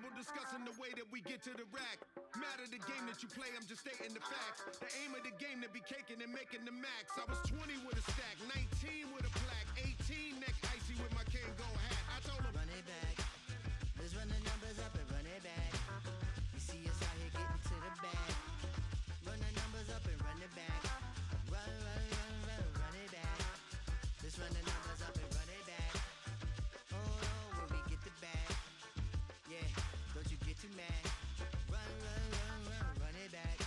table discussing the way that we get to the rack. Matter the game that you play, I'm just stating the facts. The aim of the game to be caking and making the max. I was 20 with a stack, 19 with a plaque, 18 neck icy with my Kango hat. I told him, run it back. Let's run the numbers up and run it back. You see us out here getting to the bag. Run the numbers up and run it back. Run it back. Let's run the numbers up and run it back. Oh no, when we get the bag. Yeah, don't you get too mad. Run it back.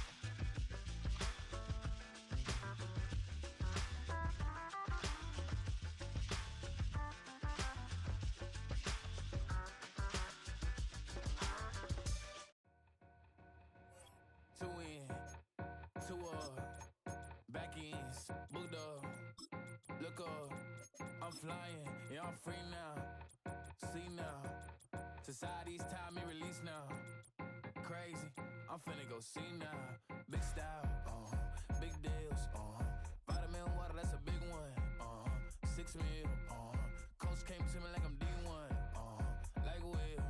Two in, two up, back ends, booked up, look up, I'm flying, yeah, I'm free now, see now, society's time me release now, crazy, I'm finna go see now, big style, big deals, vitamin water, that's a big one, 6 mil, coach came to me like I'm D1, like Will,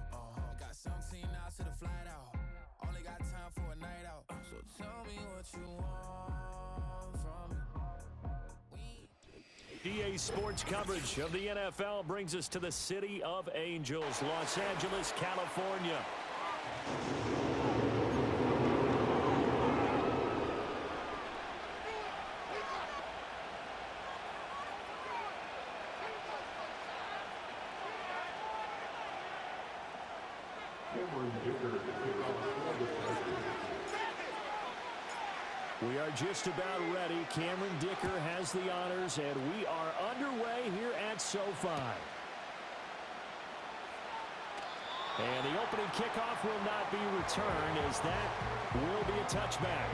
got 17 hours to the flight out. Only got time for a night out. So tell me what you want from me. EA Sports coverage of the NFL brings us to the City of Angels, Los Angeles, California. We are just about ready. Cameron Dicker has the honors, and we are underway here at SoFi. And the opening kickoff will not be returned, as that will be a touchback.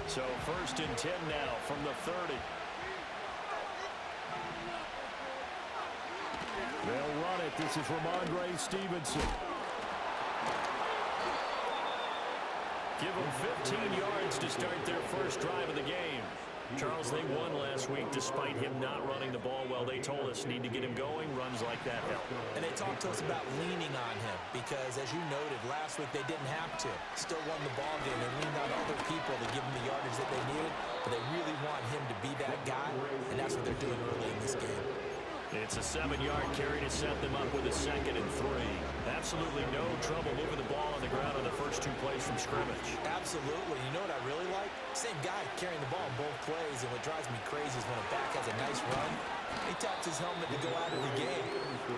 So 1st and 10 now from the 30. They'll run it. This is Ramondre Stevenson. Give them 15 yards to start their first drive of the game. Charles, they won last week despite him not running the ball well. They told us need to get him going. Runs like that help. And they talked to us about leaning on him because, as you noted, last week they didn't have to. Still won the ball game. They leaned on other people to give them the yardage that they needed, but they really want him to be that guy, and that's what they're doing early in this game. It's a 7-yard carry to set them up with a 2nd and 3. Absolutely no trouble moving the ball on the ground on the first 2 plays from scrimmage. Absolutely. You know what I really like? Same guy carrying the ball in both plays, and what drives me crazy is when a back has a nice run, he taps his helmet to go out of the game.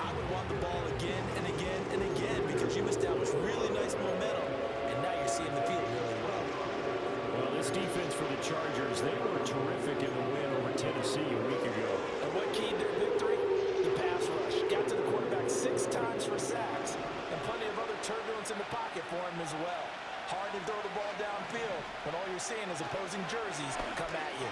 I would want the ball again and again and again because you establish really nice momentum, and now you're seeing the field really well. Well, this defense for the Chargers, they were terrific in the win over Tennessee a week ago. And what keyed their victory? The pass rush. Got to the quarterback 6 times for sacks, and plenty of other turbulence in the pocket for him as well. Hard to throw the ball downfield when all you're seeing is opposing jerseys come at you.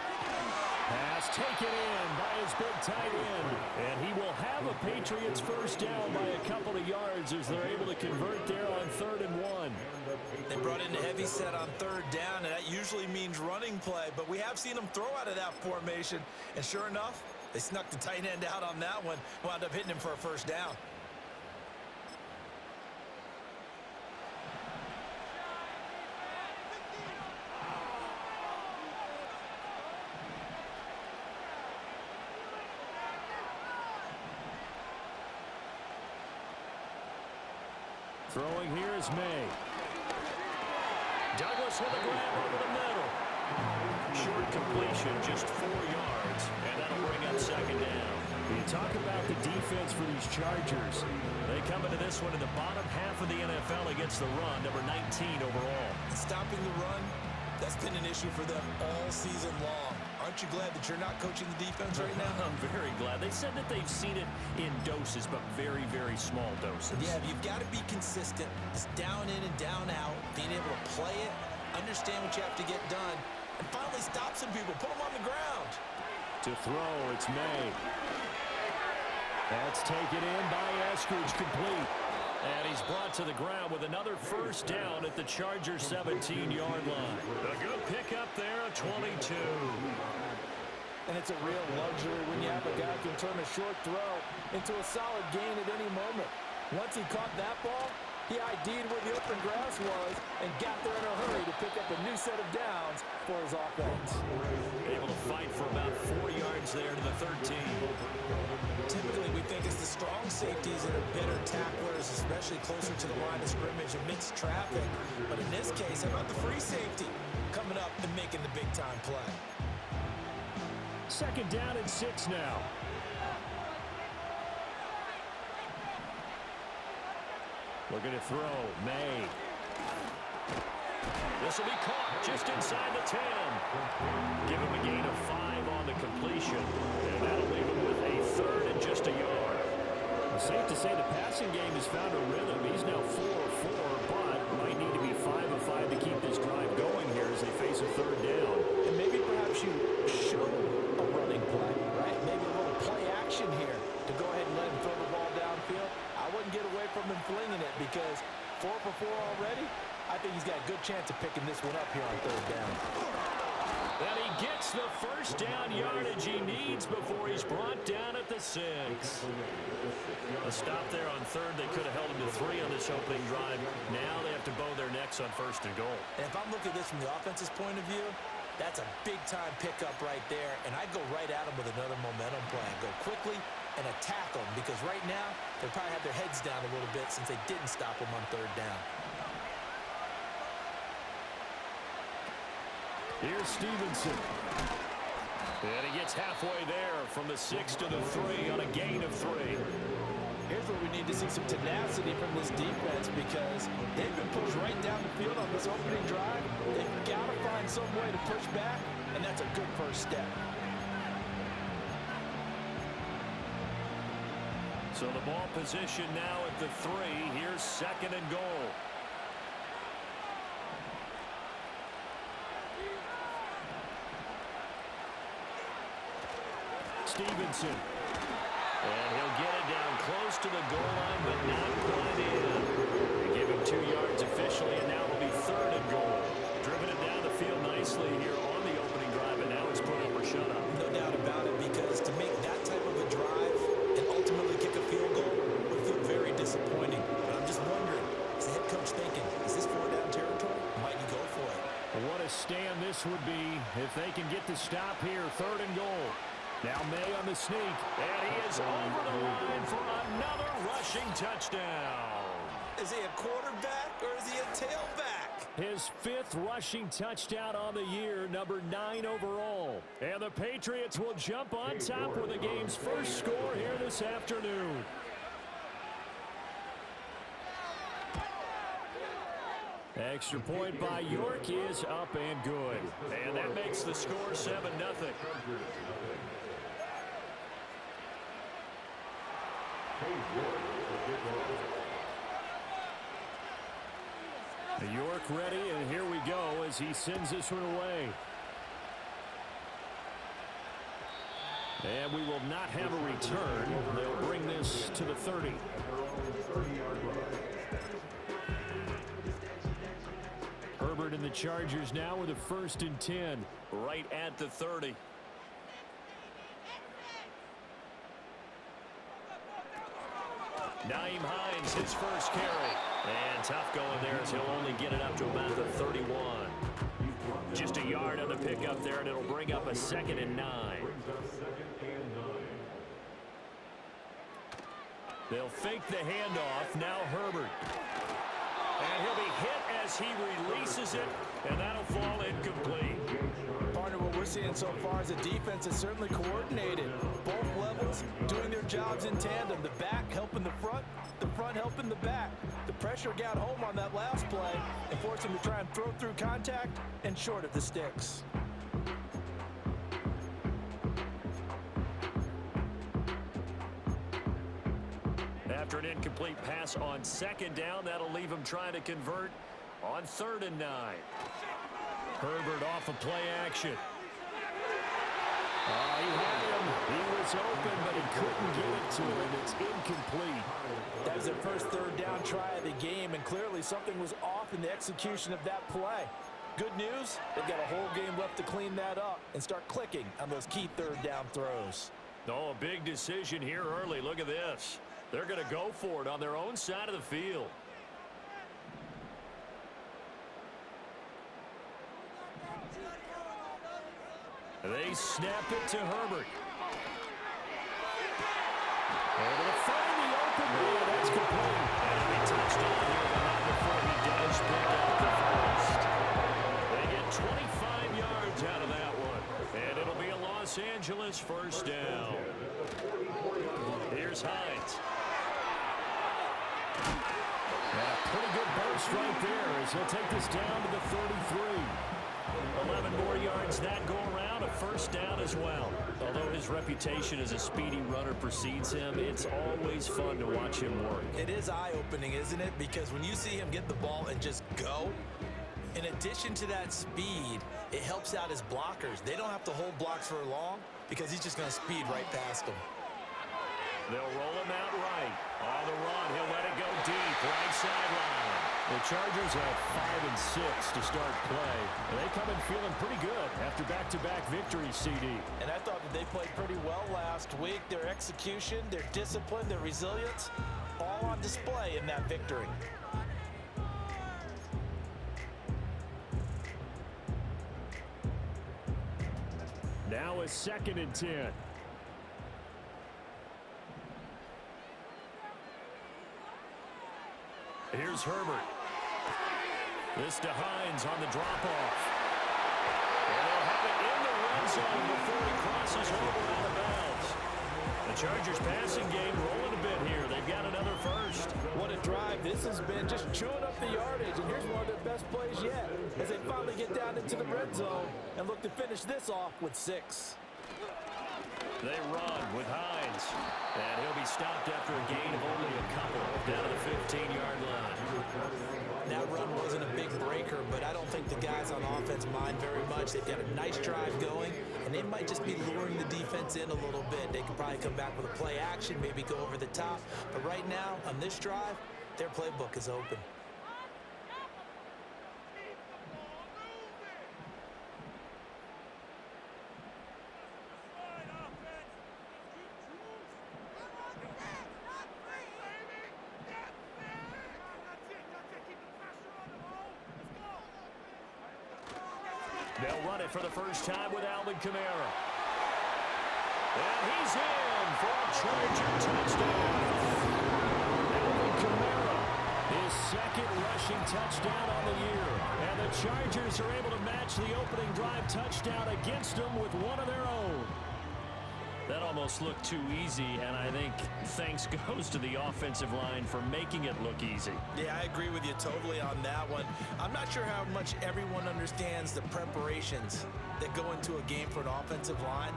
Pass taken in by his big tight end, and he will have a Patriots first down by a couple of yards as they're able to convert there on 3rd and 1. They brought in a heavy set on 3rd down, and that usually means running play, but we have seen them throw out of that formation, and sure enough, they snuck the tight end out on that one, wound up hitting him for a first down. Throwing here is May. Douglas with a grab over the middle. Short completion, just 4 yards, and that'll bring up 2nd down. You talk about the defense for these Chargers. They come into this one in the bottom half of the NFL against the run, number 19 overall. Stopping the run, that's been an issue for them all season long. Aren't you glad that you're not coaching the defense right now? I'm very glad. They said that they've seen it in doses, but very, very small doses. Yeah, you've got to be consistent. It's down in and down out, being able to play it, understand what you have to get done, and finally stop some people, put them on the ground. To throw, it's May. That's taken in by Eskridge, complete. And he's brought to the ground with another first down at the Chargers' 17-yard line. A good pickup there of 22. And it's a real luxury when you have a guy who can turn a short throw into a solid gain at any moment. Once he caught that ball, he ID'd where the open grass was and got there in a hurry to pick up a new set of downs for his offense. Able to fight for about 4 yards there to the 13. Typically, we think it's the strong safeties that are better tacklers, especially closer to the line of scrimmage amidst traffic. But in this case, how about the free safety coming up and making the big-time play? Second down and 6 now. Looking to throw. May. This will be caught just inside the 10. Give him a gain of 5 on the completion. And that'll leave him with a third and just a yard. Well, safe to say the passing game has found a rhythm. He's now 4 of 4, but might need to be 5 of 5 to keep this drive going here as they face a third down. And maybe perhaps you show a running play, right? Maybe a little play action here to go ahead and let him throw the ball downfield. I wouldn't get away from him flinging it because 4 for 4 already. I think he's got a good chance of picking this one up here on third down. And he gets the first down yardage he needs before he's brought down at the 6. A stop there on third. They could have held him to 3 on this opening drive. Now they have to bow their necks on first and goal. And if I'm looking at this from the offense's point of view, that's a big-time pickup right there. And I'd go right at him with another momentum play. Go quickly and attack them because right now they probably have their heads down a little bit since they didn't stop him on third down. Here's Stevenson. And he gets halfway there from the 6 to the 3 on a gain of 3. Here's where we need to see some tenacity from this defense because they've been pushed right down the field on this opening drive. They've got to find some way to push back, and that's a good first step. So the ball position now at the 3. Here's second and goal. Stevenson. And he'll get it down close to the goal line, but not quite in. They give him 2 yards officially, and now it'll be third and goal. Driven it down the field nicely here on the opening drive, and now it's put up or shut up. No doubt about it, because to make that type of a drive and ultimately kick a field goal would feel very disappointing. But I'm just wondering, is the head coach thinking, is this 4-down territory? Might he go for it? What a stand this would be if they can get the stop here, third and goal. Now May on the sneak, and he is over the line for another rushing touchdown. Is he a quarterback or is he a tailback? His 5th rushing touchdown on the year, number 9 overall. And the Patriots will jump on top with the game's first score here this afternoon. Extra point by York is up and good. And that makes the score 7-0. York ready, and here we go as he sends this one away. And we will not have a return. They'll bring this to the 30. Herbert and the Chargers now with a 1st and 10. Right at the 30. Naeem Hines, his first carry. And tough going there as he'll only get it up to about the 31. Just a yard on the pickup there, and it'll bring up a 2nd and 9. They'll fake the handoff. Now Herbert. And he'll be hit as he releases it, and that'll fall incomplete. Partner, what we're seeing so far is the defense is certainly coordinated. Both levels doing their jobs in tandem. The back helping the front helping the back. The pressure got home on that last play and forced him to try and throw through contact and short of the sticks. After an incomplete pass on 2nd down, that'll leave him trying to convert on 3rd and 9. Herbert off of play action. He had him. He was open, but he couldn't get it to him. It's incomplete. That was their first third down try of the game, and clearly something was off in the execution of that play. Good news, they've got a whole game left to clean that up and start clicking on those key third down throws. Oh, a big decision here early. Look at this. They're going to go for it on their own side of the field. They snap it to Herbert. Able to find the open man. That's complete. And he touched on here, but not before he does pick up the first. They get 25 yards out of that one. And it'll be a Los Angeles first down. Here's Hines. And a pretty good burst right there as he'll take this down to the 33. 11 more yards that go around, a first down as well. Although his reputation as a speedy runner precedes him, it's always fun to watch him work. It is eye-opening, isn't it? Because when you see him get the ball and just go, in addition to that speed, it helps out his blockers. They don't have to hold blocks for long because he's just going to speed right past them. They'll roll him out right. On the run, he'll let it go deep, right sideline. The Chargers have 5 and 6 to start play. And they come in feeling pretty good after back-to-back victories, CD. And I thought that they played pretty well last week. Their execution, their discipline, their resilience, all on display in that victory. Now a 2nd and 10. Here's Herbert. This to Hines on the drop-off. And they'll have it in the red zone before he crosses over out of bounds. The Chargers passing game rolling a bit here. They've got another first. What a drive. This has been just chewing up the yardage, and here's one of their best plays yet as they finally get down into the red zone and look to finish this off with 6. They run with Hines, and he'll be stopped after a gain of only a couple down to the 15-yard line. That run wasn't a big breaker, but I don't think the guys on offense mind very much. They've got a nice drive going, and they might just be luring the defense in a little bit. They could probably come back with a play action, maybe go over the top. But right now, on this drive, their playbook is open. They'll run it for the first time with Alvin Kamara. And he's in for a Charger touchdown. Alvin Kamara, his 2nd rushing touchdown on the year. And the Chargers are able to match the opening drive touchdown against them with one of their own. That almost looked too easy, and I think thanks goes to the offensive line for making it look easy. Yeah, I agree with you totally on that one. I'm not sure how much everyone understands the preparations that go into a game for an offensive line,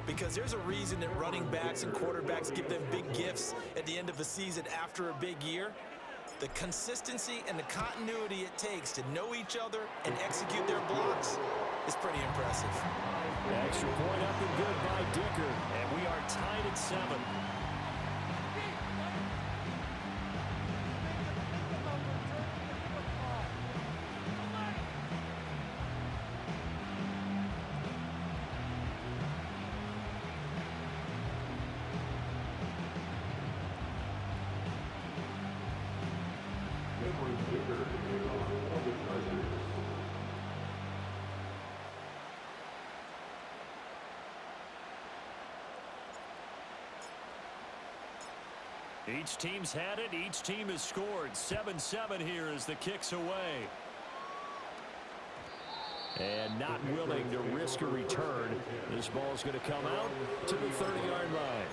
because there's a reason that running backs and quarterbacks give them big gifts at the end of the season after a big year. The consistency and the continuity it takes to know each other and execute their blocks is pretty impressive. Extra point up and good by Dicker, and we are tied at 7. Each team's had it. Each team has scored. 7-7 here as the kick's away. And not willing to risk a return. This ball's going to come out to the 30-yard line.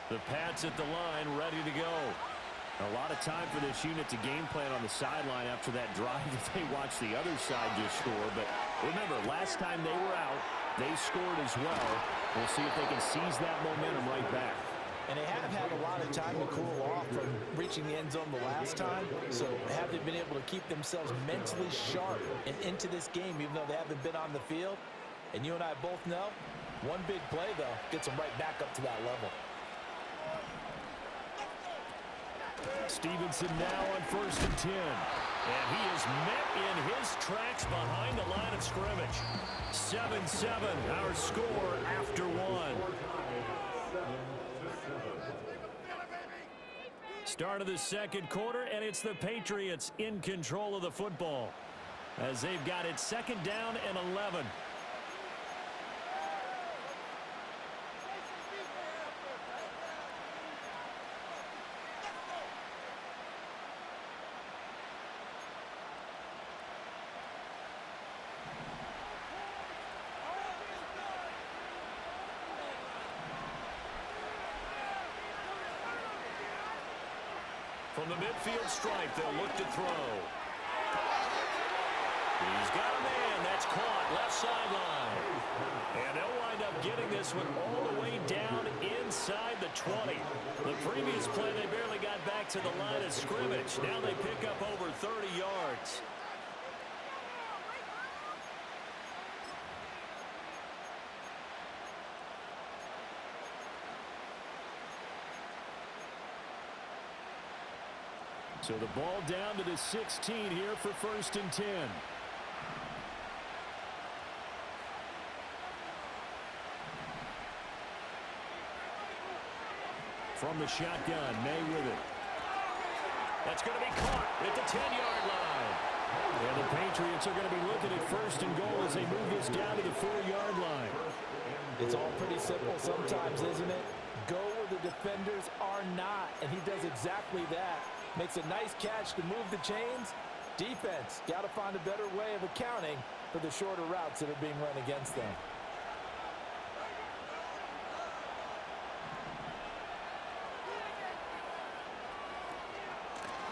The Pats at the line, ready to go. A lot of time for this unit to game plan on the sideline after that drive that they watched the other side just score, but Remember, last time they were out, they scored as well. We'll see if they can seize that momentum right back. And they have had a lot of time to cool off from reaching the end zone the last time, so have they been able to keep themselves mentally sharp and into this game, even though they haven't been on the field? And you and I both know, one big play, though, gets them right back up to that level. Stevenson now on 1st and 10. And he is met in his tracks behind the line of scrimmage. 7-7, our score after one. Start of the second quarter, and it's the Patriots in control of the football as they've got it 2nd down and 11. From the midfield stripe, they'll look to throw. He's got a man. That's caught. Left sideline. And they'll wind up getting this one all the way down inside the 20. The previous play, they barely got back to the line of scrimmage. Now they pick up over 30 yards. So the ball down to the 16 here for 1st and 10. From the shotgun, May with it. That's going to be caught at the 10-yard line. And the Patriots are going to be looking at 1st and goal as they move this down to the 4-yard line. It's all pretty simple sometimes, isn't it? Go where the defenders are not, and he does exactly that. Makes a nice catch to move the chains. Defense, got to find a better way of accounting for the shorter routes that are being run against them.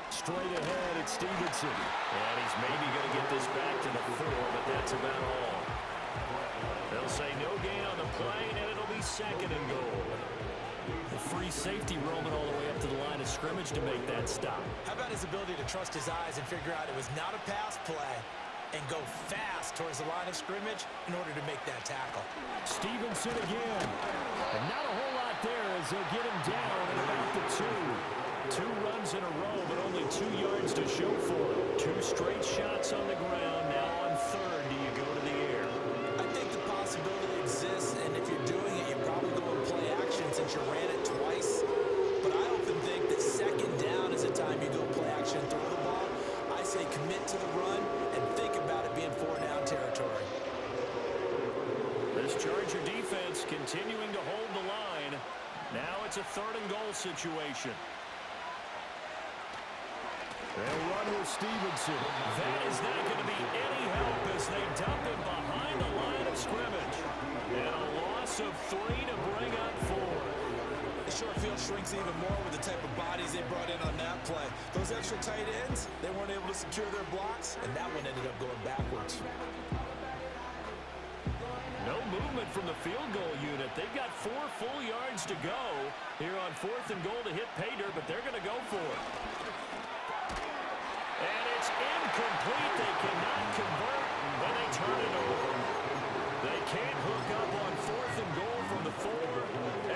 Straight ahead, it's Stevenson. And he's maybe going to get this back to the 4, but that's about all. They'll say no gain on the play, and it'll be 2nd and goal. The free safety roaming all the way up to the line of scrimmage to make that stop. How about his ability to trust his eyes and figure out it was not a pass play and go fast towards the line of scrimmage in order to make that tackle? Stevenson again. And not a whole lot there as they get him down at about the 2. 2 runs in a row, but only 2 yards to show for it. 2 straight shots on the ground. Now on 3rd, do you go to the air? I think the possibility exists, and if you're doing it, you probably go and play action since you ran it twice. But I often think that 2nd down is the time you go play action, throw the ball. I say commit to the run and think about it being 4-down territory. This Charger defense continuing to hold the line. Now it's a 3rd and goal situation. They'll run with Stevenson. That is not going to be any help as they dump him behind the line of scrimmage. And a loss of 3 to bring up 4. The short field shrinks even more with the type of bodies they brought in on that play. Those extra tight ends, they weren't able to secure their blocks, and that one ended up going backwards. No movement from the field goal unit. They've got 4 full yards to go here on 4th and goal to hit Pater, but they're going to go for it. And it's incomplete. They cannot convert, and they turn it over. They can't hook up on 4th and goal from the 4,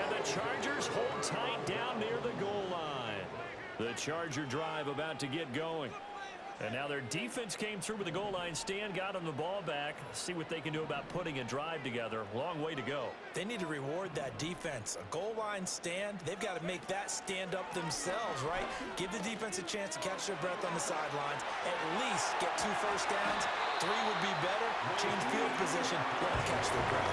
and the Chargers hold tight down near the goal line. The Charger drive about to get going. And now their defense came through with the goal line stand, got them the ball back. See what they can do about putting a drive together. Long way to go. They need to reward that defense. A goal line stand, they've got to make that stand up themselves, right? Give the defense a chance to catch their breath on the sidelines. At least get 2 first downs. 3 would be better. Change field position. Let them catch their breath.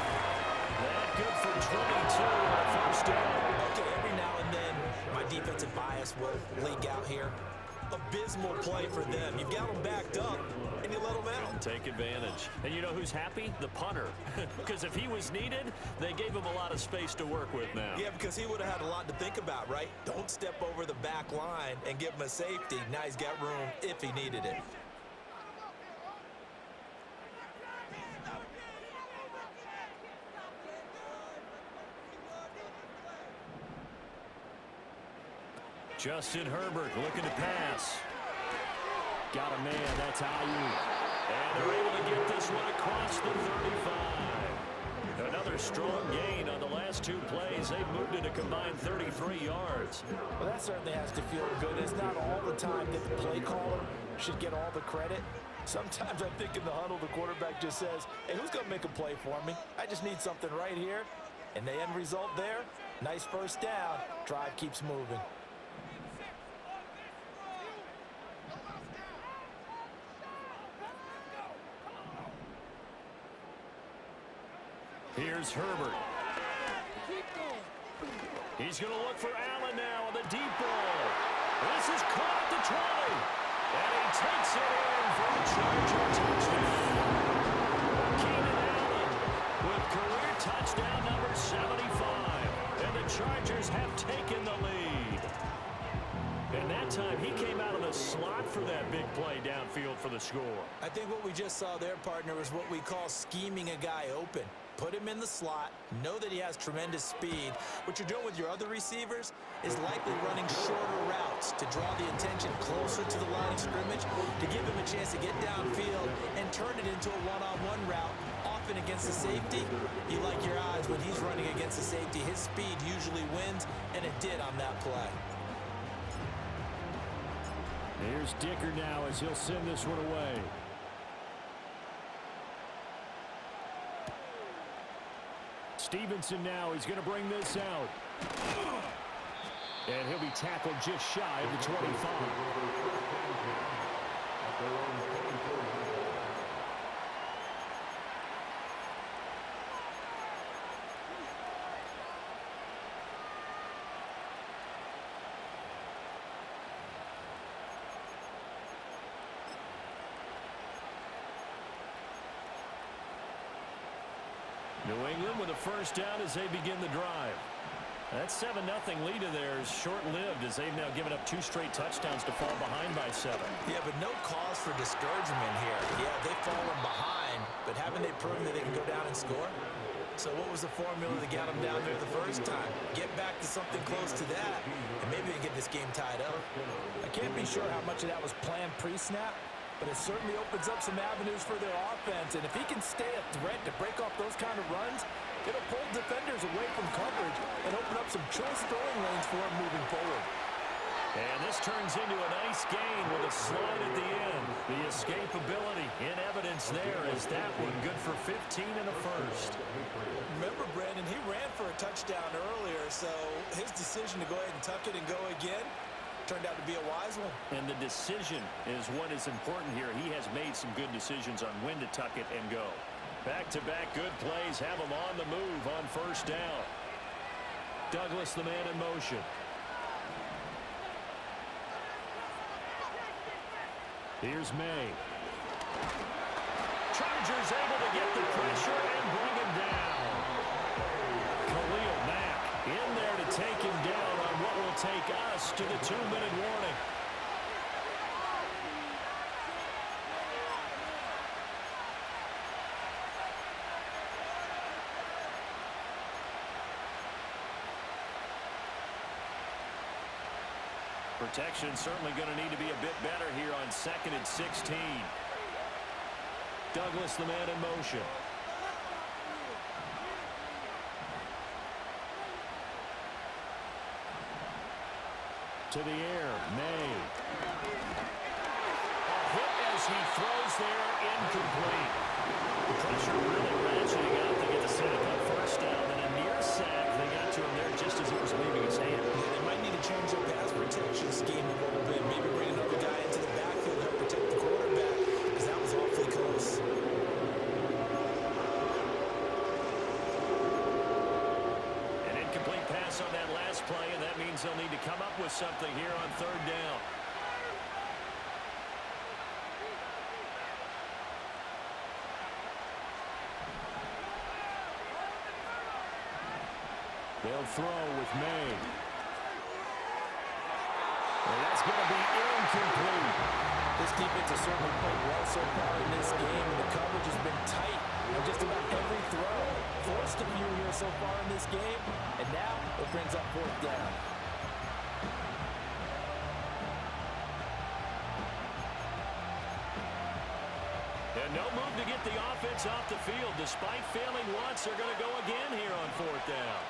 That good for 22 on a first down. Okay, every now and then, my defensive bias will leak out here. Abysmal play for them. You've got them backed up, and you let them out. Take advantage. And you know who's happy? The punter. Because if he was needed, they gave him a lot of space to work with now. Yeah, because he would have had a lot to think about, right? Don't step over the back line and give him a safety. Now he's got room if he needed it. Justin Herbert looking to pass. Got a man, that's Ayuk. And they're able to get this one across the 35. Another strong gain on the last two plays. They've moved it a combined 33 yards. Well, that certainly has to feel good. It's not all the time that the play caller should get all the credit. Sometimes I think in the huddle, the quarterback just says, hey, who's going to make a play for me? I just need something right here. And the end result there, nice first down. Drive keeps moving. Here's Herbert. He's going to look for Allen now on the deep ball. This is caught at the 20. And he takes it in for a Charger touchdown. Keenan Allen with career touchdown number 75. And the Chargers have taken the lead. And that time he came out of the slot for that big play downfield for the score. I think what we just saw there, partner, was what we call scheming a guy open. Put him in the slot, know that he has tremendous speed. What you're doing with your other receivers is likely running shorter routes to draw the attention closer to the line of scrimmage, to give him a chance to get downfield and turn it into a one-on-one route, often against the safety. You like your odds when he's running against the safety. His speed usually wins, and it did on that play. Here's Dicker now as he'll send this one away. Stevenson now, he's going to bring this out. And he'll be tackled just shy of the 25. New England with a first down as they begin the drive. That 7-0 lead of theirs short-lived as they've now given up 2 straight touchdowns to fall behind by 7. Yeah, but no cause for discouragement here. Yeah, they've fallen behind, but haven't they proven that they can go down and score? So what was the formula that got them down there the first time? Get back to something close to that, and maybe they get this game tied up. I can't be sure how much of that was planned pre-snap, but it certainly opens up some avenues for their offense. And if he can stay a threat to break off those kind of runs, it'll pull defenders away from coverage and open up some choice throwing lanes for him moving forward. And this turns into a nice gain with a slide at the end. The escapability in evidence there is that one good for 15 and a first. Remember, Brandon, he ran for a touchdown earlier, so his decision to go ahead and tuck it and go again turned out to be a wise one. And the decision is what is important here. He has made some good decisions on when to tuck it and go. Back-to-back good plays have him on the move on first down. Douglas, the man in motion. Here's May. Chargers able to get the pressure and bring him down. Khalil Mack in there to take him down on what will take us to the 2-minute warning. Protection certainly going to need to be a bit better here on 2nd and 16. Douglas, the man in motion. To the air, May. A hit as he throws there, incomplete. The pressure really ratcheting up to get the setup on first down, and a near sack. They got to him there just as he was leaving his hand. Yeah, they might need to change their pass protection scheme a little bit. Maybe bring another guy into the backfield to help protect the quarterback, because that was awfully close. An incomplete pass on that last play, and that means they'll need to come up with something here on 3rd down. They'll throw with May. And that's going to be incomplete. This defense has certainly played well so far in this game, and the coverage has been tight on just about every throw. Forced a few here so far in this game, and now it brings up 4th down. And no move to get the offense off the field. Despite failing once, they're going to go again here on 4th down.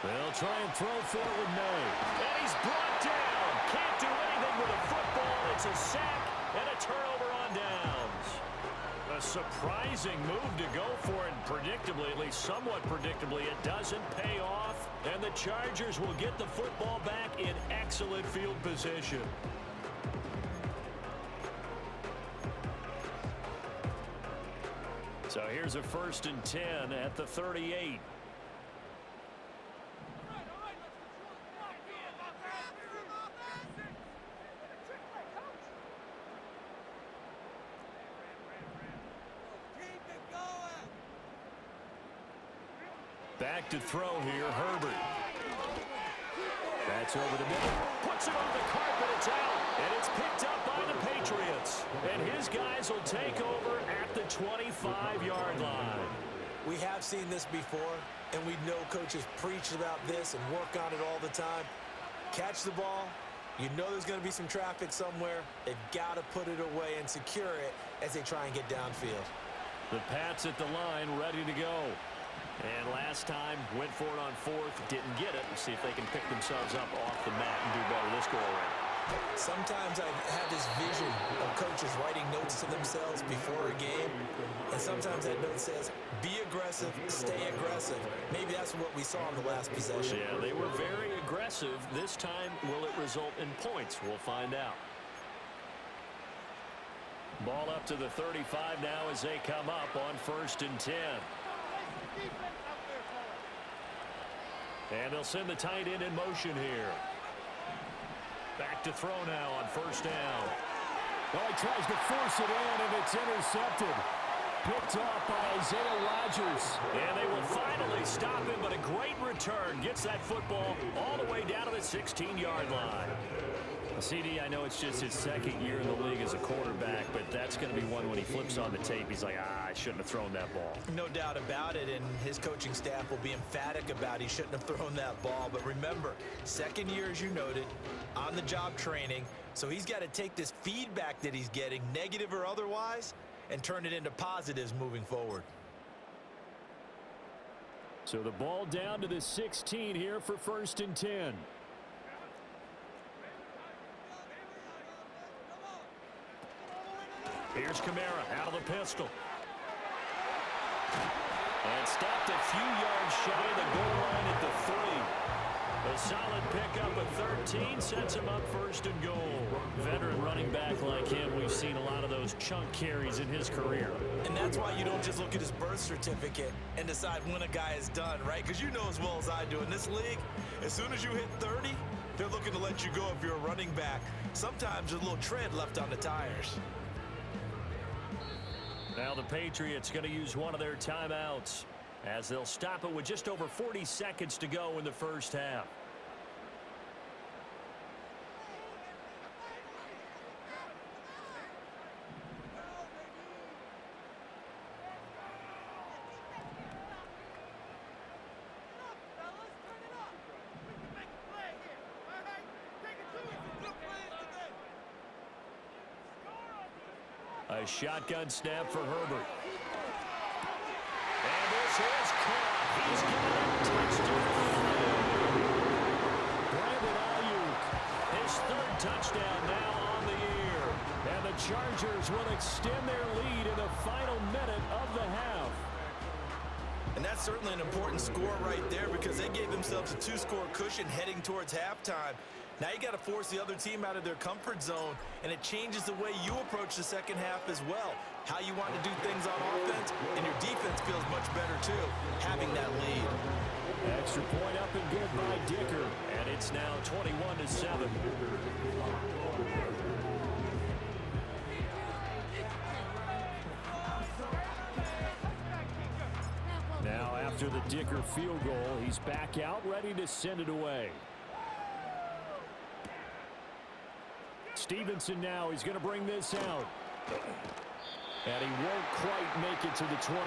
They'll try and throw for it with May. And he's brought down. Can't do anything with a football. It's a sack and a turnover on downs. A surprising move to go for it. Predictably, at least somewhat predictably, it doesn't pay off. And the Chargers will get the football back in excellent field position. So here's a 1st and 10 at the 38. Back to throw here, Herbert. That's over the middle. Puts it on the carpet. It's out. And it's picked up by the Patriots. And his guys will take over at the 25-yard line. We have seen this before, and we know coaches preach about this and work on it all the time. Catch the ball. You know there's going to be some traffic somewhere. They've got to put it away and secure it as they try and get downfield. The Pats at the line, ready to go. And last time, went for it on 4th, didn't get it. We'll see if they can pick themselves up off the mat and do better this go-around. Sometimes I have this vision of coaches writing notes to themselves before a game, and sometimes that note says, be aggressive, stay aggressive. Maybe that's what we saw in the last possession. Yeah, they were very aggressive. This time, will it result in points? We'll find out. Ball up to the 35 now as they come up on 1st and 10. And they'll send the tight end in motion here. Back to throw now on 1st down. Well, he tries to force it in, and it's intercepted. Picked off by Isaiah Rodgers. And they will finally stop him, but a great return. Gets that football all the way down to the 16-yard line. CD, I know it's just his 2nd year in the league as a quarterback, but that's going to be one when he flips on the tape. He's like, I shouldn't have thrown that ball. No doubt about it, and his coaching staff will be emphatic about he shouldn't have thrown that ball. But remember, 2nd year, as you noted, on-the-job training, so he's got to take this feedback that he's getting, negative or otherwise, and turn it into positives moving forward. So the ball down to the 16 here for 1st and 10. Here's Kamara out of the pistol. And stopped a few yards shy of the goal line at the 3. A solid pickup of 13 sets him up 1st and goal. Veteran running back like him, we've seen a lot of those chunk carries in his career. And that's why you don't just look at his birth certificate and decide when a guy is done, right? Because you know as well as I do, in this league, as soon as you hit 30, they're looking to let you go if you're a running back. Sometimes there's a little tread left on the tires. Now the Patriots going to use one of their timeouts as they'll stop it with just over 40 seconds to go in the 1st half. A shotgun snap for Herbert. And this is caught. He's got a touchdown. Brandon Ayuk, his 3rd touchdown now on the year. And the Chargers will extend their lead in the final minute of the half. And that's certainly an important score right there because they gave themselves a 2-score cushion heading towards halftime. Now you got to force the other team out of their comfort zone, and it changes the way you approach the 2nd half as well. How you want to do things on offense, and your defense feels much better too, having that lead. Extra point up and good by Dicker, and it's now 21-7. Now after the Dicker field goal, he's back out, ready to send it away. Stevenson now, he's going to bring this out. And he won't quite make it to the 25.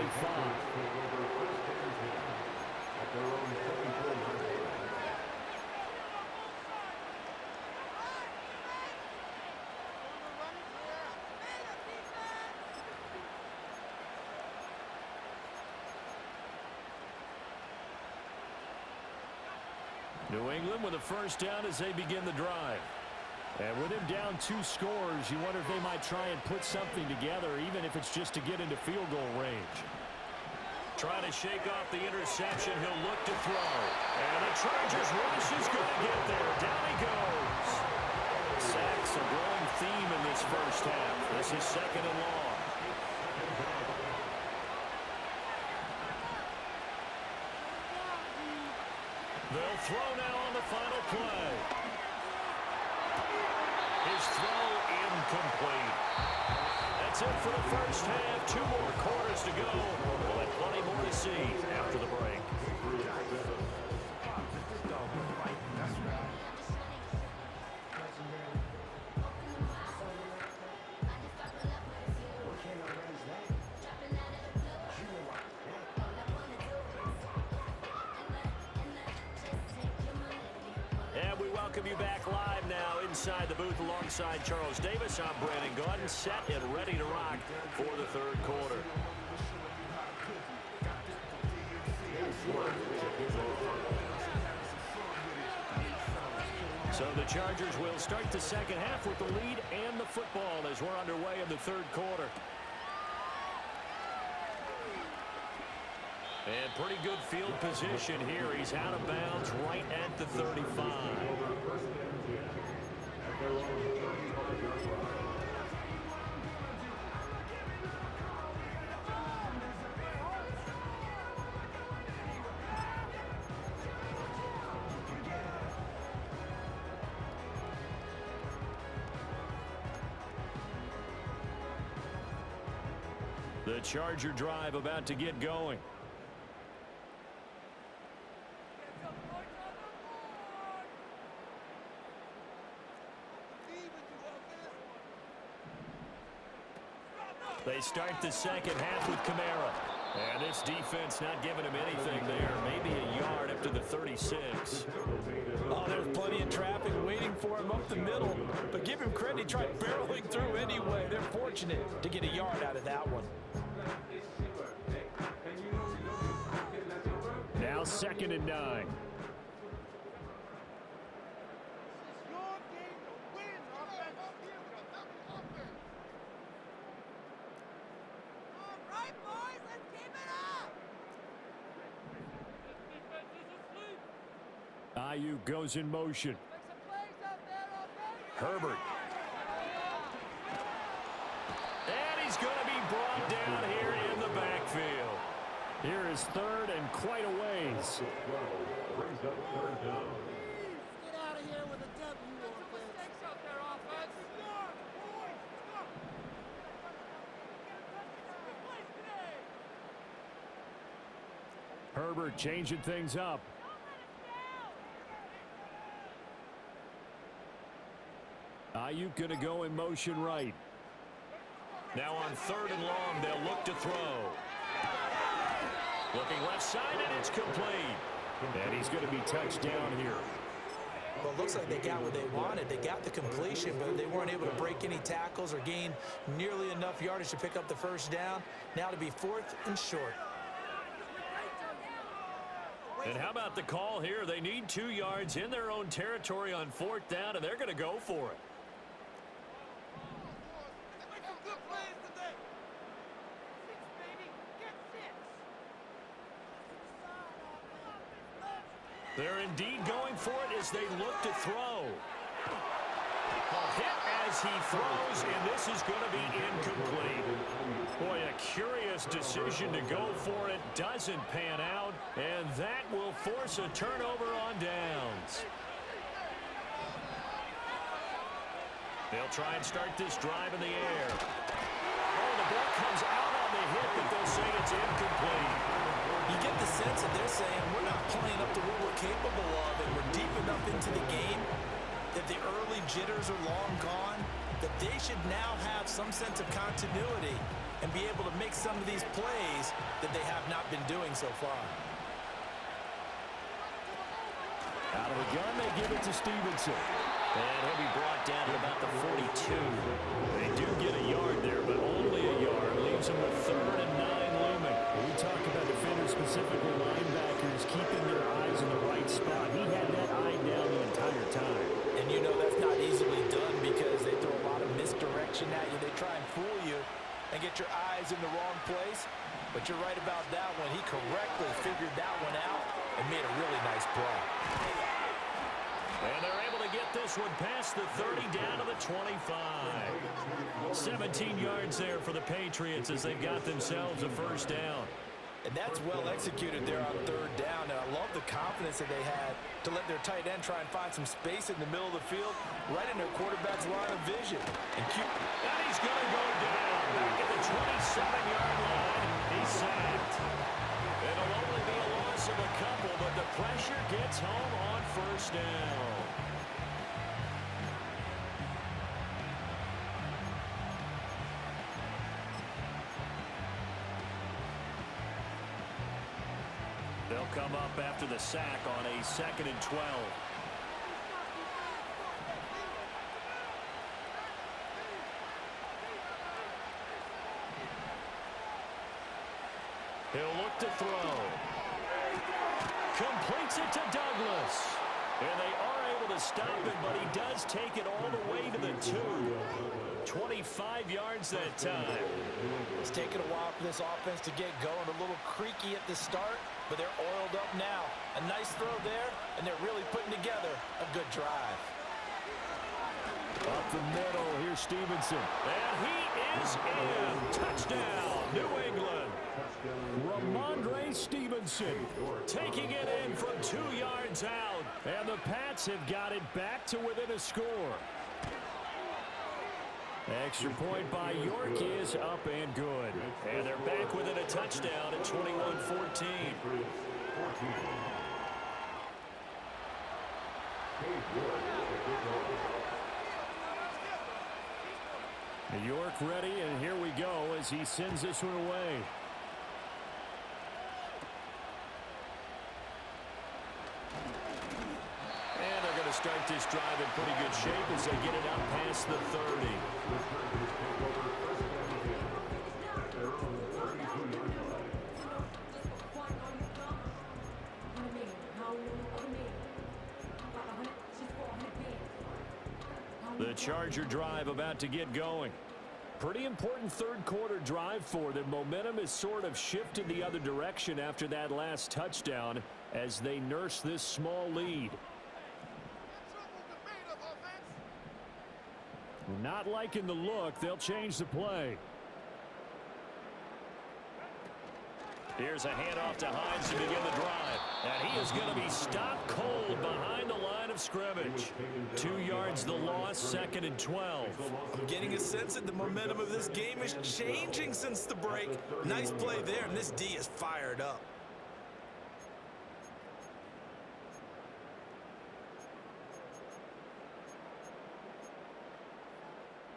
New England with a first down as they begin the drive. And with him down 2 scores, you wonder if they might try and put something together, even if it's just to get into field goal range. Trying to shake off the interception. He'll look to throw. And the Chargers rush is going to get there. Down he goes. Sacks a growing theme in this first half. This is second and long. They'll throw now on the final play. His throw incomplete. That's it for the first half. 2 more quarters to go. We'll have plenty more to see after the break. Welcome you back live now inside the booth alongside Charles Davis. I'm Brandon Gaudin, set and ready to rock for the third quarter. So the Chargers will start the second half with the lead and the football as we're underway in the third quarter. And pretty good field position here. He's out of bounds right at the 35. The Charger drive about to get going. They start the second half with Kamara. And this defense not giving him anything there. Maybe a yard up to the 36. Oh, there's plenty of traffic waiting for him up the middle. But give him credit, he tried barreling through anyway. They're fortunate to get a yard out of that one. Now 2nd and 9. Ayuk goes in motion. Herbert. And he's going to be brought down here in the backfield. Here is 3rd and quite a ways. Get out of here with a W on this. Herbert changing things up. Ayuk going to go in motion right. Now on 3rd and long, they'll look to throw. Looking left side, and it's complete. And he's going to be touched down here. Well, it looks like they got what they wanted. They got the completion, but they weren't able to break any tackles or gain nearly enough yardage to pick up the first down. Now to be 4th and short. And how about the call here? They need 2 yards in their own territory on 4th down, and they're going to go for it. They're indeed going for it as they look to throw. A hit as he throws, and this is going to be incomplete. Boy, a curious decision to go for it. Doesn't pan out, and that will force a turnover on downs. They'll try and start this drive in the air. Oh, the ball comes out on the hit, but they'll say it's incomplete. You get the sense that they're saying we're not playing up to what we're capable of, and we're deep enough into the game that the early jitters are long gone, that they should now have some sense of continuity and be able to make some of these plays that they have not been doing so far. Out of the gun, they give it to Stevenson. And he'll be brought down at about the 42. They do get a yard there, but only a yard. Leaves them with 3rd and 9 looming. When we talk about defenders, specifically linebackers, keeping their eyes in the right spot. He had that eye rushing at you. They try and fool you and get your eyes in the wrong place. But you're right about that one. He correctly figured that one out and made a really nice play. And they're able to get this one past the 30 down to the 25. 17 yards there for the Patriots as they've got themselves a first down. And that's well executed there on third down. And I love the confidence that they had to let their tight end try and find some space in the middle of the field, right in their quarterback's line of vision. And he's going to go down back at the 27-yard line. He's sacked. It'll only be a loss of a couple, but the pressure gets home on first down. They'll come up after the sack on a 2nd and 12. He'll look to throw. Completes it to Douglas. And they are able to stop it, but he does take it all the way to the 2. 25 yards that time. It's taken a while for this offense to get going. A little creaky at the start, but they're oiled up now. A nice throw there, and they're really putting together a good drive. Up the middle, here's Stevenson. And he is in. Touchdown, New England. Ramondre Stevenson taking it in from 2 yards out. And the Pats have got it back to within a score. Extra point by York is up and good. And they're back within a touchdown at 21-14. York ready, and here we go as he sends this one away. And they're going to start this drive in pretty good shape as they get it out past the 30. The Charger drive about to get going. Pretty important third quarter drive for them. Momentum has sort of shifted the other direction after that last touchdown as they nurse this small lead. Not liking the look. They'll change the play. Here's a handoff to Hines to begin the drive. And he is going to be stopped cold behind the line of scrimmage. 2 yards the loss, 2nd and 12. I'm getting a sense that the momentum of this game is changing since the break. Nice play there, and this D is fired up.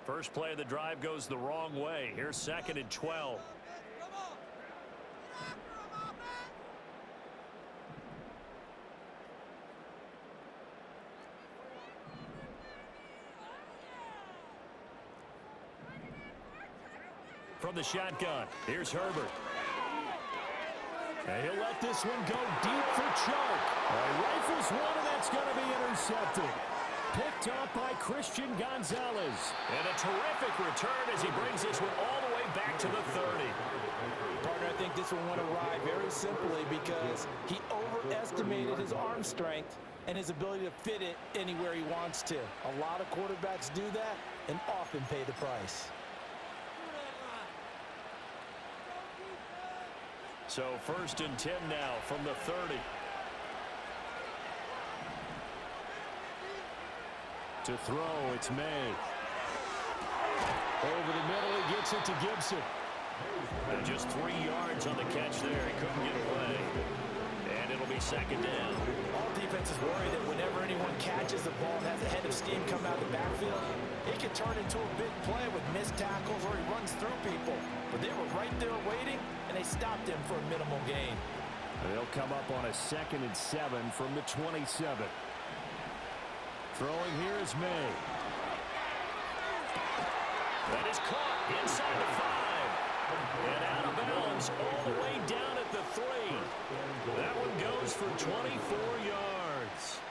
First play of the drive goes the wrong way. Here's 2nd and 12. From the shotgun, here's Herbert. And he'll let this one go deep for Chark. Rifles one, and that's going to be intercepted. Picked up by Christian Gonzalez. And a terrific return as he brings this one all the way back to the 30. Partner, I think this one went awry very simply because he overestimated his arm strength and his ability to fit it anywhere he wants to. A lot of quarterbacks do that and often pay the price. So 1st and 10 now from the 30. To throw, it's May. Over the middle, he gets it to Gibson. And just 3 yards on the catch there. He couldn't get away. And it'll be 2nd down. All defenses worry that whenever anyone catches the ball and has a head of steam come out of the backfield, it can turn into a big play with missed tackles or he runs through people. But they were right there waiting, and they stopped him for a minimal gain. They'll come up on a 2nd and 7 from the 27. Throwing here is May. That is caught inside the 5. And out of bounds all the way down at the 3. That one goes for 24 yards.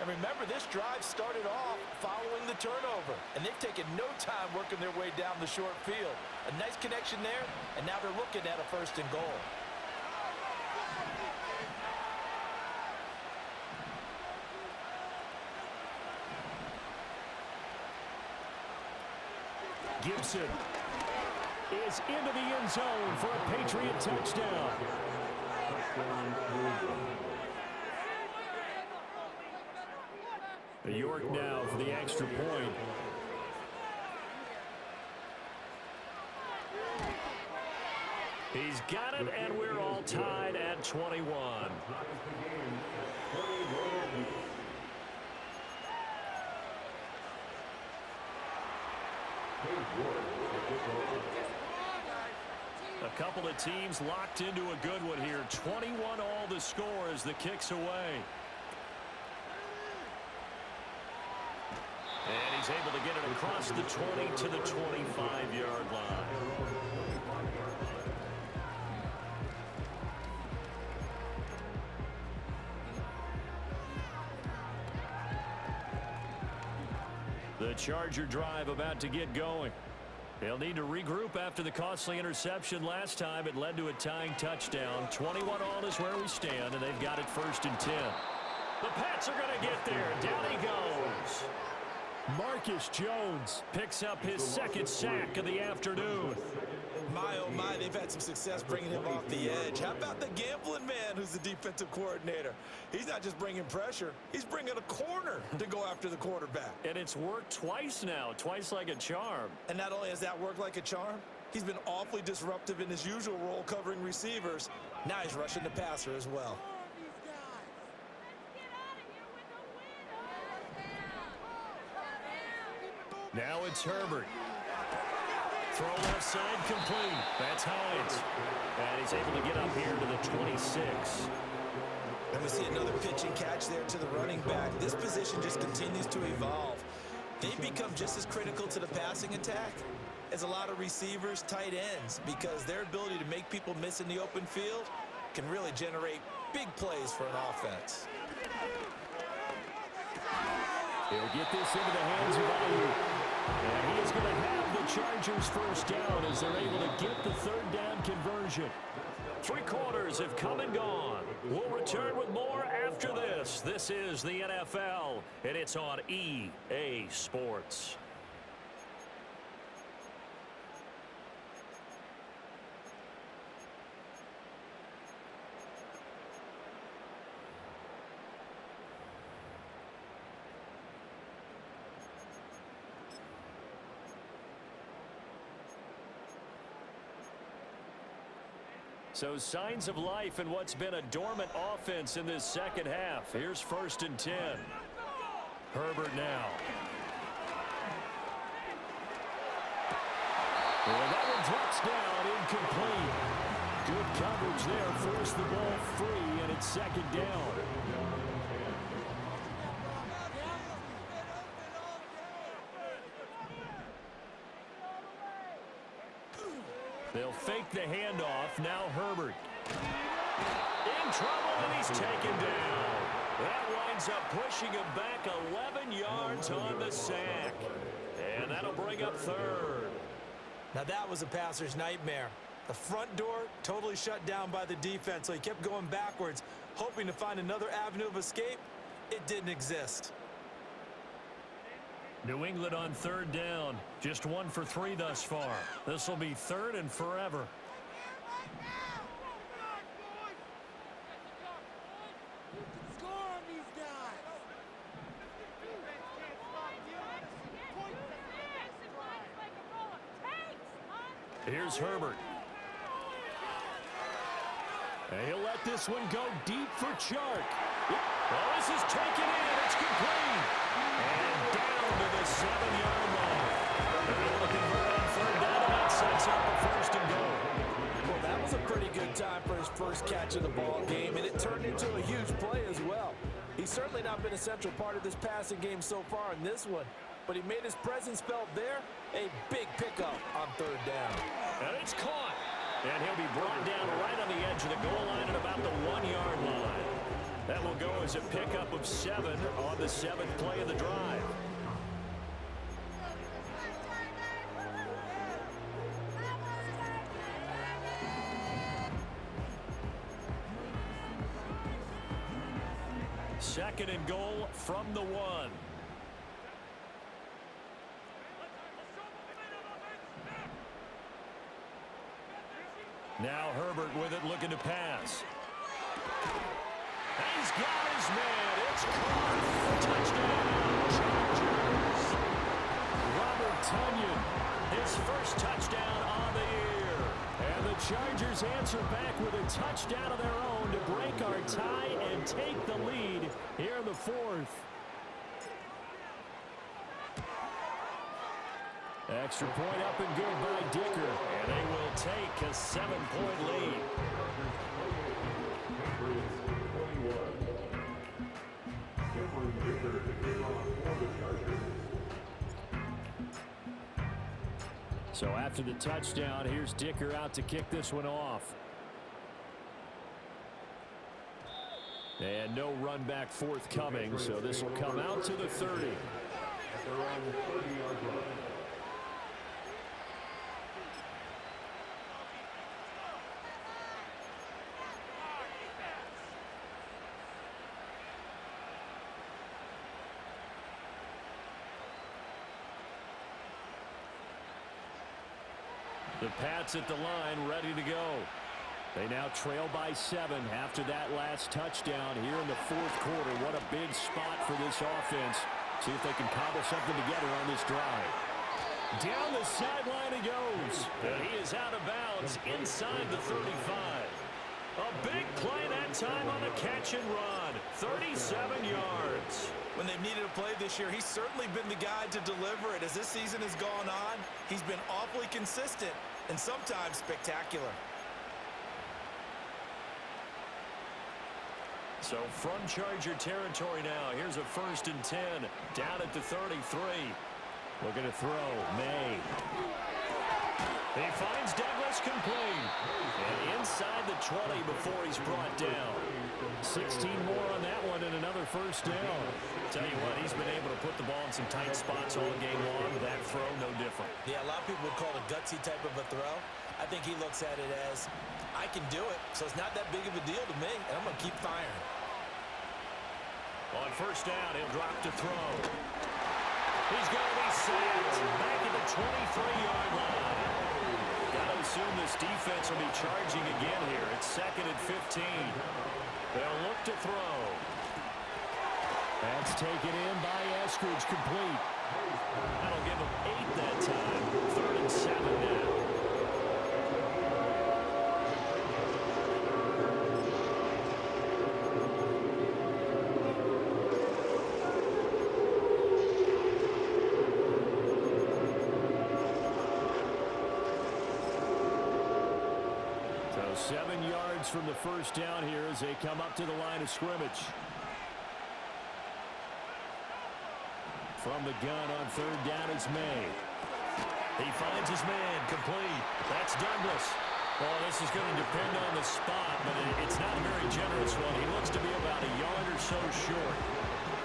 And remember, this drive started off following the turnover, and they've taken no time working their way down the short field. A nice connection there, and now they're looking at a 1st and goal. Gibson is into the end zone for a Patriot touchdown. York now for the extra point. He's got it, and we're all tied at 21. A couple of teams locked into a good one here. 21 all the score as the kick's away. And he's able to get it across the 20 to the 25-yard line. The Charger drive about to get going. They'll need to regroup after the costly interception last time. It led to a tying touchdown. 21 all is where we stand, and they've got it 1st and 10. The Pats are going to get there. Down he goes. Marcus Jones picks up his 2nd sack of the afternoon. My, oh my, they've had some success bringing him off the edge. How about the gambling man who's the defensive coordinator? He's not just bringing pressure, he's bringing a corner to go after the quarterback. And it's worked twice now, twice like a charm. And not only has that worked like a charm, he's been awfully disruptive in his usual role covering receivers. Now he's rushing the passer as well. Now it's Herbert. Throw left side complete. That's Hines. And he's able to get up here to the 26. And we see another pitch and catch there to the running back. This position just continues to evolve. They become just as critical to the passing attack as a lot of receivers, tight ends, because their ability to make people miss in the open field can really generate big plays for an offense. He'll get this into the hands of Ayuk. And he is going to have the Chargers 1st down as they're able to get the 3rd down conversion. 3 quarters have come and gone. We'll return with more after this. This is the NFL, and it's on EA Sports. So signs of life in what's been a dormant offense in this 2nd half. Here's 1st and 10. Herbert now. And that one drops down, incomplete. Good coverage there, forced the ball free, and it's 2nd down. They'll fake the handoff. Now Herbert. In trouble, and he's taken down. That winds up pushing him back 11 yards on the sack. And that'll bring up 3rd. Now that was a passer's nightmare. The front door totally shut down by the defense, so he kept going backwards, hoping to find another avenue of escape. It didn't exist. New England on 3rd down. Just 1 for 3 thus far. This will be 3rd and forever. Here's Herbert. And he'll let this one go deep for Chark. Oh, this is taken in. It's complete. And down to the 7-yard line. They're able to convert on 3rd down, and that sets up a 1st and goal. Well, that was a pretty good time for his first catch of the ball game, and it turned into a huge play as well. He's certainly not been a central part of this passing game so far in this one, but he made his presence felt there. A big pickup on 3rd down. And it's caught. And he'll be brought down right on the edge of the goal line at about the 1-yard line. That will go as a pickup of 7 on the 7th play of the drive. Second and goal from the 1. Now Herbert with it, looking to pass. He's got his man. It's caught. Touchdown, Chargers. Robert Tonyan, his first touchdown on the year. And the Chargers answer back with a touchdown of their own to break our tie and take the lead here in the 4th. Extra point up and good by Dicker. And they will take a 7-point lead. So after the touchdown, here's Dicker out to kick this one off. And no run back forthcoming, so this will come out to the 30. The Pats at the line, ready to go. They now trail by 7 after that last touchdown here in the 4th quarter. What a big spot for this offense. See if they can cobble something together on this drive. Down the sideline he goes. And he is out of bounds inside the 35. A big play that time on the catch and run. 37 yards. When they've needed a play this year, he's certainly been the guy to deliver it. As this season has gone on, he's been awfully consistent and sometimes spectacular. So from Charger territory now, here's a 1st and 10 down at the 33. Looking to throw. May. He finds Douglas complete. And inside the 20 before he's brought down. 16 more on that one and another 1st down. Tell you what, he's been able to put the ball in some tight spots all game long. That throw, no different. Yeah, a lot of people would call it a gutsy type of a throw. I think he looks at it as, I can do it, so it's not that big of a deal to me, and I'm going to keep firing. On 1st down, he'll drop to throw. He's going to be sacked back at the 23-yard line. Got to assume this defense will be charging again here. It's 2nd and 15. They'll look to throw. That's taken in by Eskridge, complete. That'll give him 8 that time. 3rd and 7 now. So 7 yards from the 1st down here as they come up to the line of scrimmage. From the gun on 3rd down is May. He finds his man, complete. That's Douglas. Well, this is going to depend on the spot, but it's not a very generous one. He looks to be about a yard or so short.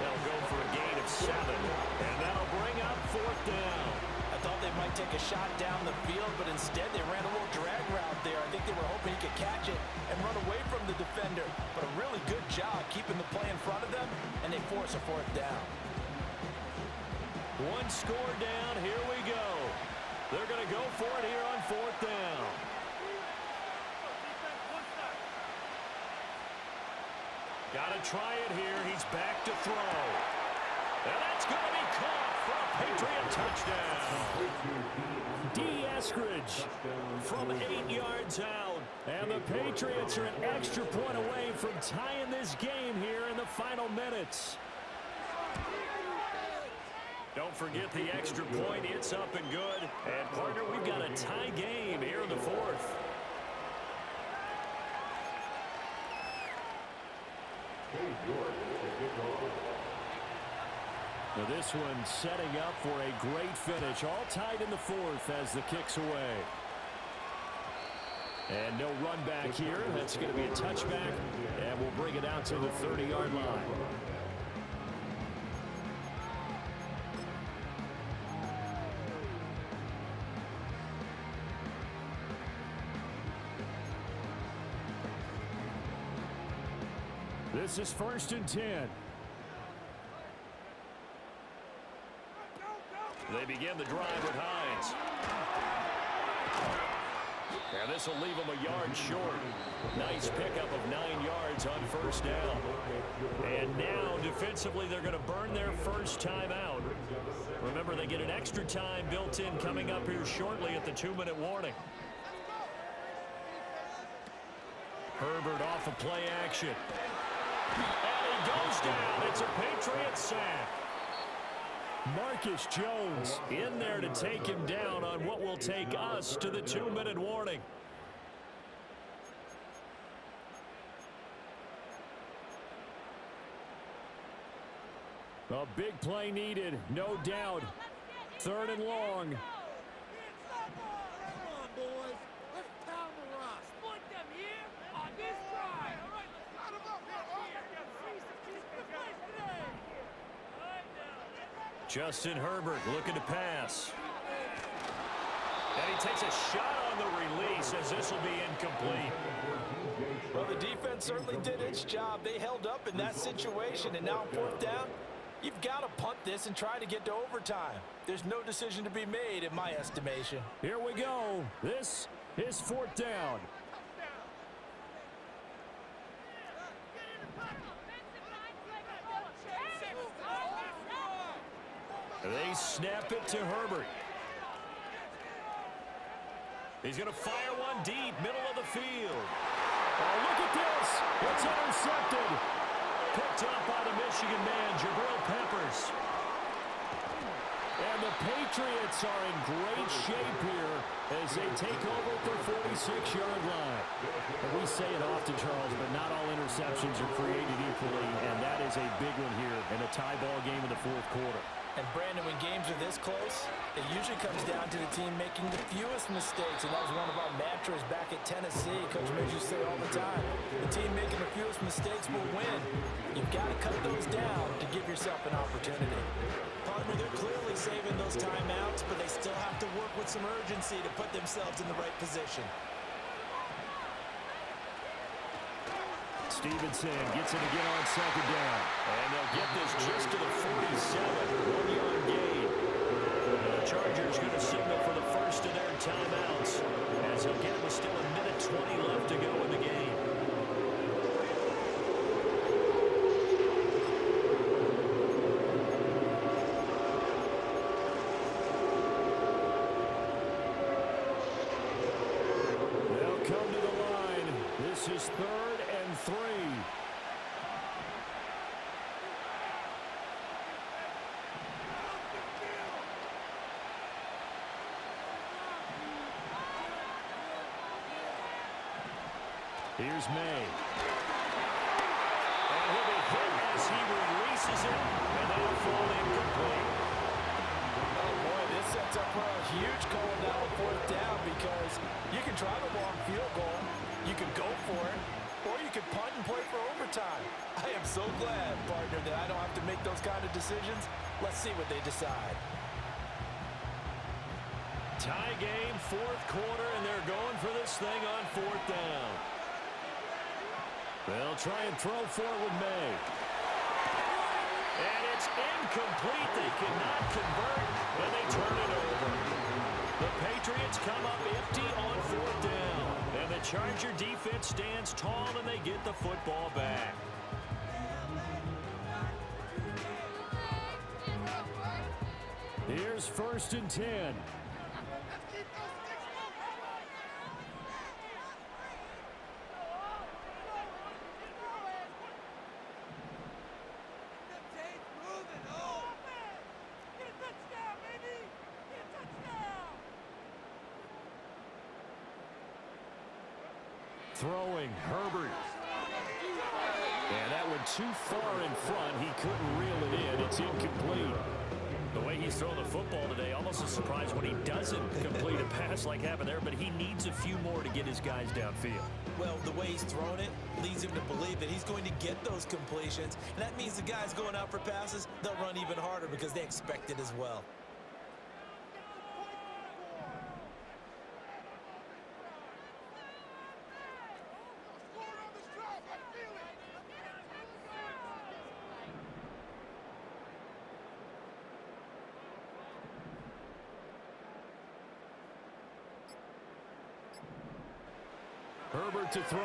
They'll go for a gain of 7, and that'll bring up 4th down. I thought they might take a shot down the field, but instead they ran a little drag route there. I think they were hoping he could catch it and run away from the defender. But a really good job keeping the play in front of them, and they force a 4th down. 1 score down, here we go. They're going to go for it here on 4th down. Got to try it here. He's back to throw. And that's going to be caught for a Patriot touchdown. D. Eskridge from 8 yards out. And the Patriots are an extra point away from tying this game here in the final minutes. Don't forget the extra point. It's up and good. And, partner, we've got a tie game here in the 4th. Now this one setting up for a great finish. All tied in the 4th as the kick's away. And no run back here. That's going to be a touchback, and we'll bring it out to the 30-yard line. This is 1st and 10. They begin the drive with Hines. And this will leave them a yard short. Nice pickup of 9 yards on 1st down. And now, defensively, they're going to burn their first time out. Remember, they get an extra time built in coming up here shortly at the 2-minute warning. Herbert off of play action. And he goes down. It's a Patriot sack. Marcus Jones in there to take him down on what will take us to the 2-minute warning. A big play needed, no doubt. 3rd and long. Come on, boys. Let's pound the rock. Split them here on this drive. All right, let's cut them up here. Justin Herbert looking to pass. And he takes a shot on the release as this will be incomplete. Well, the defense certainly did its job. They held up in that situation, and now 4th down, you've got to punt this and try to get to overtime. There's no decision to be made in my estimation. Here we go. This is 4th down. They snap it to Herbert. He's going to fire one deep, middle of the field. Oh, look at this. It's intercepted. Picked up by the Michigan man, Jabril Peppers. And the Patriots are in great shape here as they take over at their 46-yard line. And we say it often, Charles, but not all interceptions are created equally, and that is a big one here in a tie ball game in the 4th quarter. And, Brandon, when games are this close, it usually comes down to the team making the fewest mistakes, and that was one of our mantras back at Tennessee. Coach made you say all the time, the team making the fewest mistakes will win. You've got to cut those down to give yourself an opportunity. Partner, they're clearly saving those timeouts, but they still have to work with some urgency to put themselves in the right position. Stevenson gets it again on 2nd down. And they'll get this just to the 47, 1-yard gain. And the Chargers going to signal for the first of their timeouts. As again, with still 1:20 left to go in the game. They'll come to the line. This is 3rd and 3. Here's May. And he'll be hit as he releases it, and that'll fall incomplete. Oh, boy, this sets up for a huge call now on 4th down because you can try the long field goal, you can go for it, or you can punt and play for overtime. I am so glad, partner, that I don't have to make those kind of decisions. Let's see what they decide. Tie game, 4th quarter, and they're going for this thing on 4th down. They'll try and throw for it with May. And it's incomplete. They cannot convert, and they turn it over. The Patriots come up empty on 4th down. And the Charger defense stands tall, and they get the football back. Here's 1st and 10. Throwing, Herbert. And that went too far in front. He couldn't reel it in. It's incomplete. The way he's throwing the football today, almost a surprise when he doesn't complete a pass like happened there, but he needs a few more to get his guys downfield. Well, the way he's thrown it leads him to believe that he's going to get those completions, and that means the guys going out for passes, they'll run even harder because they expect it as well. Herbert to throw.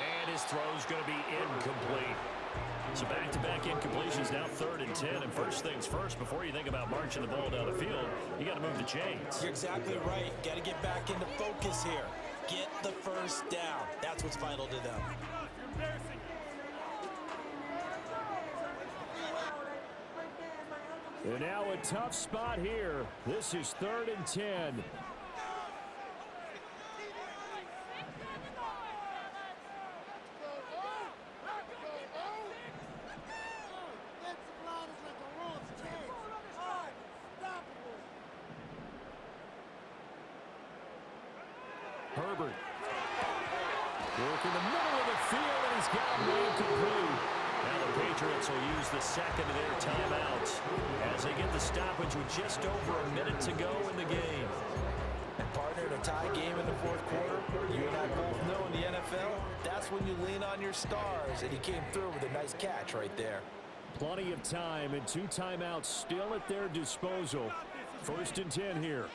And his throw's going to be incomplete. So back-to-back incompletions, now 3rd and 10. And first things first, before you think about marching the ball down the field, you got to move the chains. You're exactly right. Got to get back into focus here. Get the first down. That's what's vital to them. And now a tough spot here. This is 3rd and 10. Herbert. Work in the middle of the field, and he's got one complete. Now the Patriots will use the second of their timeouts as they get the stoppage with just over a minute to go in the game. And partner, in a tie game in the 4th quarter, you and I both know in the NFL, that's when you lean on your stars, and he came through with a nice catch right there. Plenty of time and 2 timeouts still at their disposal. 1st and 10 here.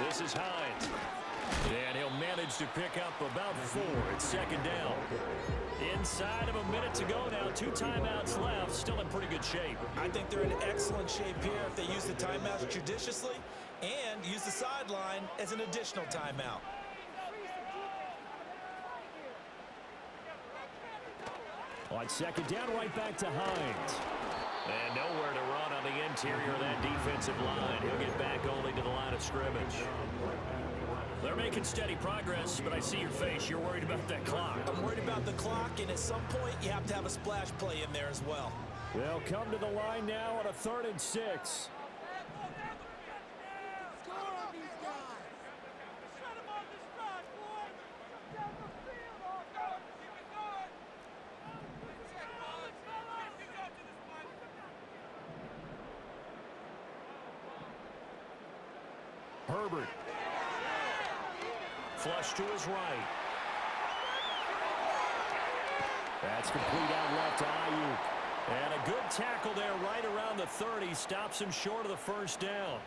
This is Hines. And he'll manage to pick up about 4. It's 2nd down. Inside of a minute to go now. 2 timeouts left. Still in pretty good shape. I think they're in excellent shape here if they use the timeouts judiciously and use the sideline as an additional timeout. On 2nd down, right back to Hines. And nowhere to run on the interior of that defensive line. He'll get back only to the line of scrimmage. They're making steady progress, but I see your face. You're worried about that clock. I'm worried about the clock, and at some point, you have to have a splash play in there as well. They'll come to the line now on a 3rd and 6. Herbert. Flush to his right. That's complete out left to Ayuk. And a good tackle there right around the 30. Stops him short of the 1st down.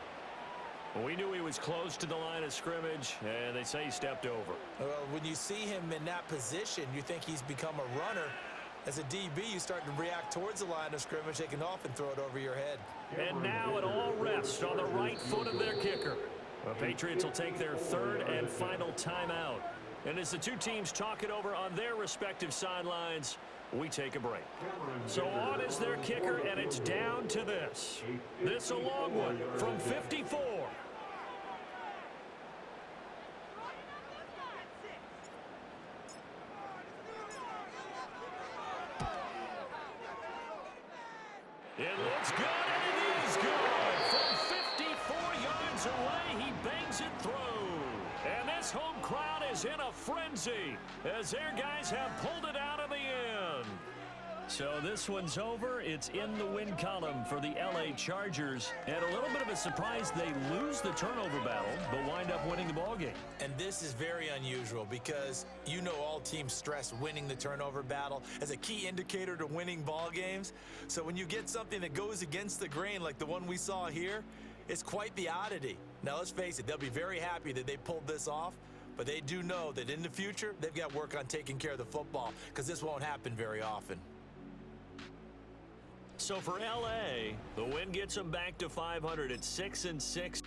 We knew he was close to the line of scrimmage, and they say he stepped over. Well, when you see him in that position, you think he's become a runner. As a DB, you start to react towards the line of scrimmage. They can often throw it over your head. And now it all rests on the right foot of their kicker. The Patriots will take their 3rd and final timeout. And as the 2 teams talk it over on their respective sidelines, we take a break. So on is their kicker, and it's down to this. This a long one from 54. It looks good, and it is good. From 54 yards away, he bangs it through. And this home crowd is in a frenzy as their guys have pulled it out in the end. So this one's over. It's in the win column for the LA Chargers. And a little bit of a surprise, they lose the turnover battle, but wind up winning the ballgame. And this is very unusual because you know all teams stress winning the turnover battle as a key indicator to winning ball games. So when you get something that goes against the grain like the one we saw here, it's quite the oddity. Now let's face it, they'll be very happy that they pulled this off, but they do know that in the future, they've got work on taking care of the football because this won't happen very often. So for LA, the win gets them back to 500 at 6-6.